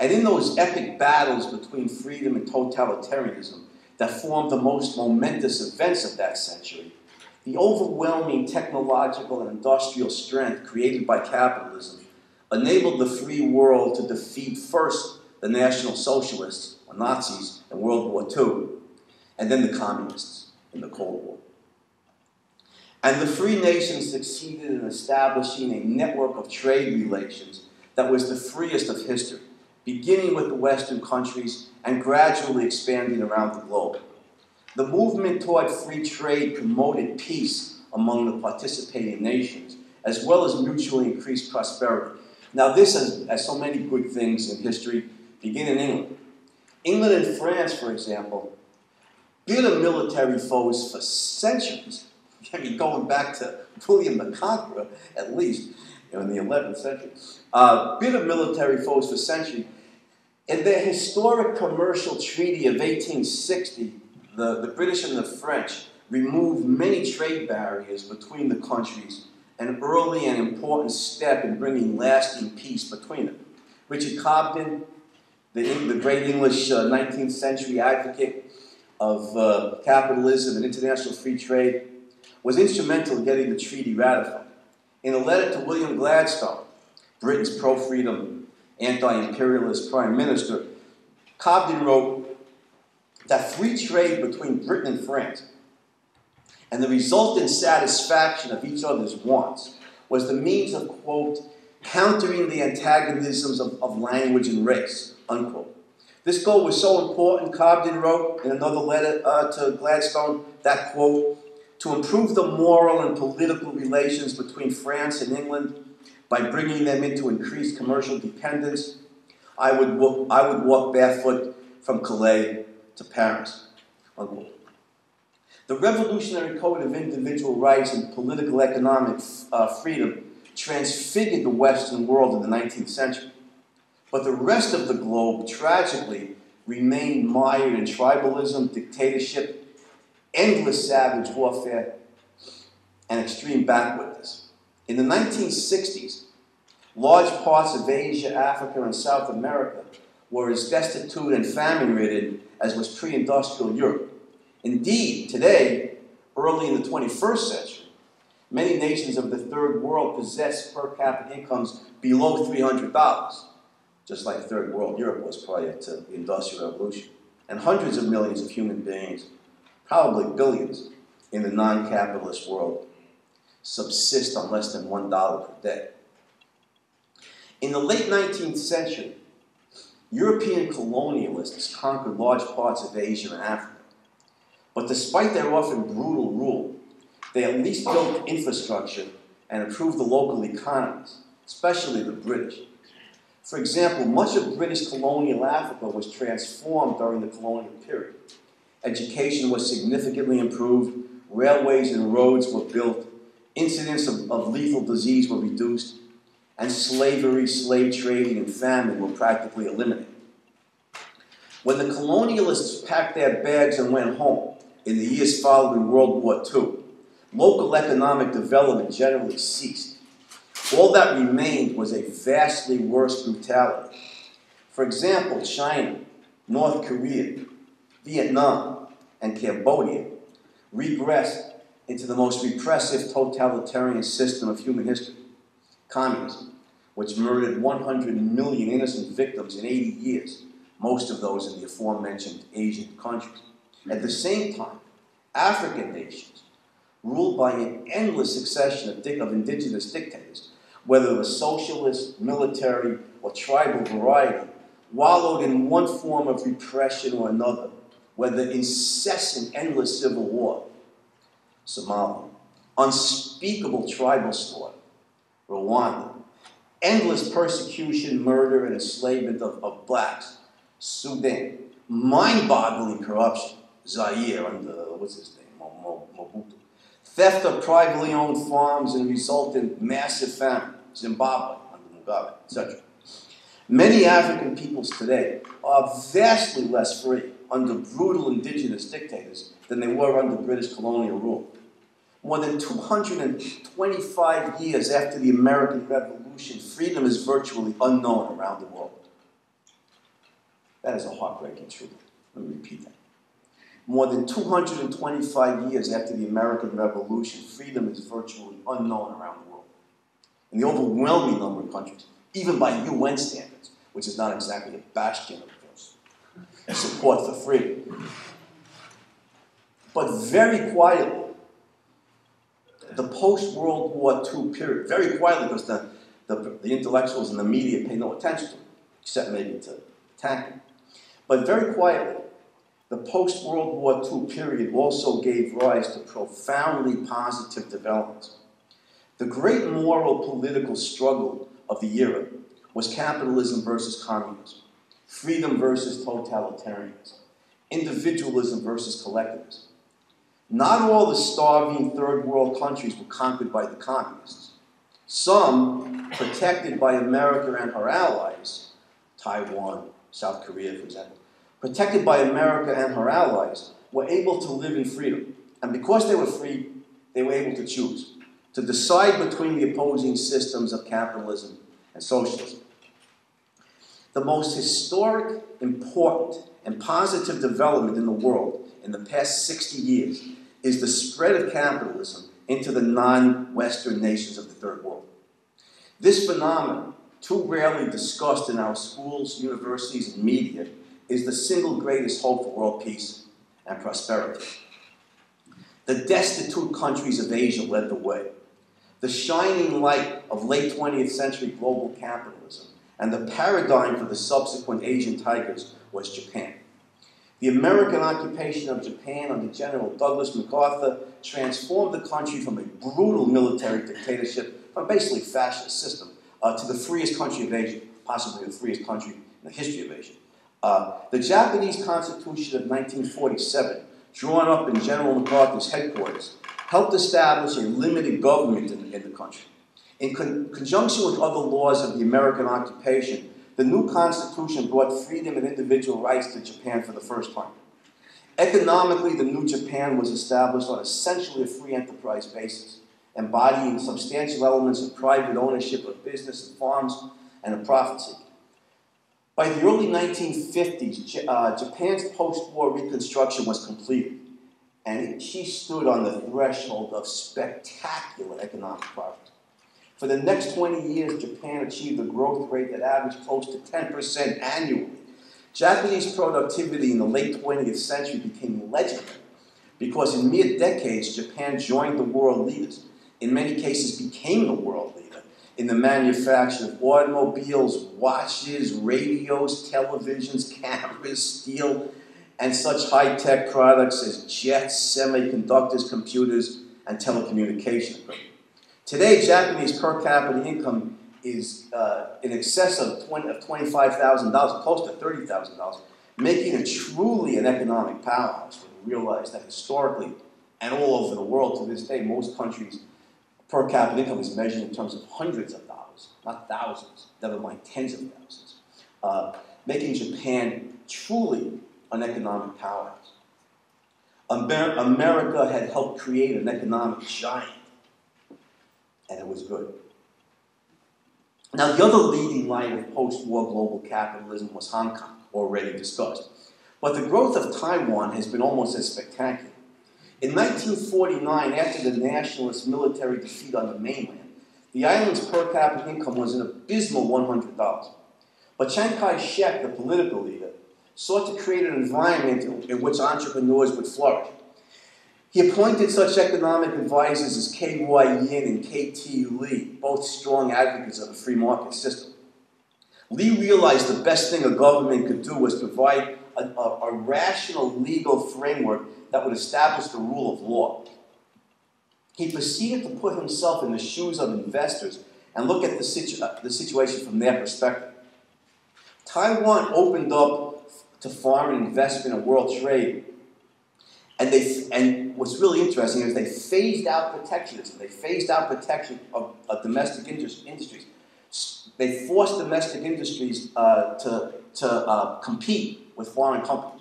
And in those epic battles between freedom and totalitarianism that formed the most momentous events of that century, the overwhelming technological and industrial strength created by capitalism enabled the free world to defeat first the National Socialists, or Nazis, in World War II, and then the Communists in the Cold War. And the free nations succeeded in establishing a network of trade relations that was the freest of history, beginning with the Western countries and gradually expanding around the globe. The movement toward free trade promoted peace among the participating nations, as well as mutually increased prosperity. Now this, as so many good things in history, begin in England. England and France, for example, bitter military foes for centuries. I mean, going back to William the Conqueror, at least, in the 11th century. Bitter military foes for centuries. In their historic commercial treaty of 1860, the British and the French removed many trade barriers between the countries, an early and important step in bringing lasting peace between them. Richard Cobden, the great English 19th century advocate of capitalism and international free trade, was instrumental in getting the treaty ratified. In a letter to William Gladstone, Britain's pro-freedom, anti-imperialist prime minister, Cobden wrote that free trade between Britain and France and the resultant satisfaction of each other's wants was the means of, quote, countering the antagonisms of language and race, unquote. This goal was so important, Cobden wrote in another letter to Gladstone, that, quote, to improve the moral and political relations between France and England by bringing them into increased commercial dependence, I would walk barefoot from Calais to Paris, unquote. The Revolutionary Code of Individual Rights and Political Economic Freedom transfigured the Western world in the 19th century. But the rest of the globe, tragically, remained mired in tribalism, dictatorship, endless savage warfare, and extreme backwardness. In the 1960s, large parts of Asia, Africa, and South America were as destitute and famine-ridden as was pre-industrial Europe. Indeed, today, early in the 21st century, many nations of the third world possess per capita incomes below $300, just like third world Europe was prior to the Industrial Revolution. And hundreds of millions of human beings, probably billions, in the non-capitalist world subsist on less than $1 per day. In the late 19th century, European colonialists conquered large parts of Asia and Africa. But despite their often brutal rule, they at least built infrastructure and improved the local economies, especially the British. For example, much of British colonial Africa was transformed during the colonial period. Education was significantly improved, railways and roads were built, incidents of lethal disease were reduced, and slavery, slave trading, and famine were practically eliminated. When the colonialists packed their bags and went home in the years following World War II, local economic development generally ceased. All that remained was a vastly worse brutality. For example, China, North Korea, Vietnam, and Cambodia regressed into the most repressive totalitarian system of human history, communism, which murdered 100 million innocent victims in 80 years, most of those in the aforementioned Asian countries. At the same time, African nations, ruled by an endless succession of indigenous dictators, whether it was socialist, military, or tribal variety, wallowed in one form of repression or another, whether incessant, endless civil war, Somalia, unspeakable tribal slaughter, Rwanda, endless persecution, murder, and enslavement of blacks, Sudan, mind-boggling corruption, Zaire under, Mobutu, theft of privately owned farms and resultant massive famine, Zimbabwe under Mugabe, etc. Many African peoples today are vastly less free under brutal indigenous dictators than they were under British colonial rule. More than 225 years after the American Revolution, freedom is virtually unknown around the world. That is a heartbreaking truth. Let me repeat that. More than 225 years after the American Revolution, freedom is virtually unknown around the world. In the overwhelming number of countries, even by UN standards, which is not exactly a bastion of support for freedom. But very quietly, the post-World War II period, very quietly because the intellectuals and the media pay no attention to it, except maybe to attack it. But very quietly, the post-World War II period also gave rise to profoundly positive developments. The great moral political struggle of the era was capitalism versus communism, freedom versus totalitarianism, individualism versus collectivism. Not all the starving third world countries were conquered by the communists. Some, protected by America and her allies, Taiwan, South Korea, for example, protected by America and her allies, were able to live in freedom. And because they were free, they were able to choose, to decide between the opposing systems of capitalism and socialism. The most historic, important, and positive development in the world in the past 60 years is the spread of capitalism into the non-Western nations of the third world. This phenomenon, too rarely discussed in our schools, universities, and media, is the single greatest hope for world peace and prosperity. The destitute countries of Asia led the way. The shining light of late 20th century global capitalism and the paradigm for the subsequent Asian tigers was Japan. The American occupation of Japan under General Douglas MacArthur transformed the country from a brutal military dictatorship, from basically fascist system, to the freest country of Asia, possibly the freest country in the history of Asia. The Japanese Constitution of 1947, drawn up in General MacArthur's headquarters, helped establish a limited government in the country. In conjunction with other laws of the American occupation, the new Constitution brought freedom and individual rights to Japan for the first time. Economically, the new Japan was established on essentially a free enterprise basis, embodying substantial elements of private ownership of business and farms and a profit seeking. By the early 1950s, Japan's post-war reconstruction was completed, and she stood on the threshold of spectacular economic progress. For the next 20 years, Japan achieved a growth rate that averaged close to 10% annually. Japanese productivity in the late 20th century became legendary because in mere decades, Japan joined the world leaders. In many cases, became the world leader in the manufacture of automobiles, watches, radios, televisions, cameras, steel, and such high-tech products as jets, semiconductors, computers, and telecommunication equipment. Today, Japanese per capita income is in excess of $25,000, close to $30,000, making it truly an economic powerhouse. We realize that historically and all over the world to this day, most countries' per capita income is measured in terms of hundreds of dollars, not thousands, never mind tens of thousands, making Japan truly an economic powerhouse. America had helped create an economic giant, and it was good. Now, the other leading light of post-war global capitalism was Hong Kong, already discussed. But the growth of Taiwan has been almost as spectacular. In 1949, after the nationalist military defeat on the mainland, the island's per capita income was an abysmal $100. But Chiang Kai-shek, the political leader, sought to create an environment in which entrepreneurs would flourish. He appointed such economic advisors as K.Y. Yin and K.T. Lee, both strong advocates of a free market system. Lee realized the best thing a government could do was provide a rational legal framework that would establish the rule of law. He proceeded to put himself in the shoes of investors and look at the situation from their perspective. Taiwan opened up to foreign investment and world trade. And what's really interesting is they phased out protectionism. They phased out protection of domestic industries. They forced domestic industries to compete with foreign companies.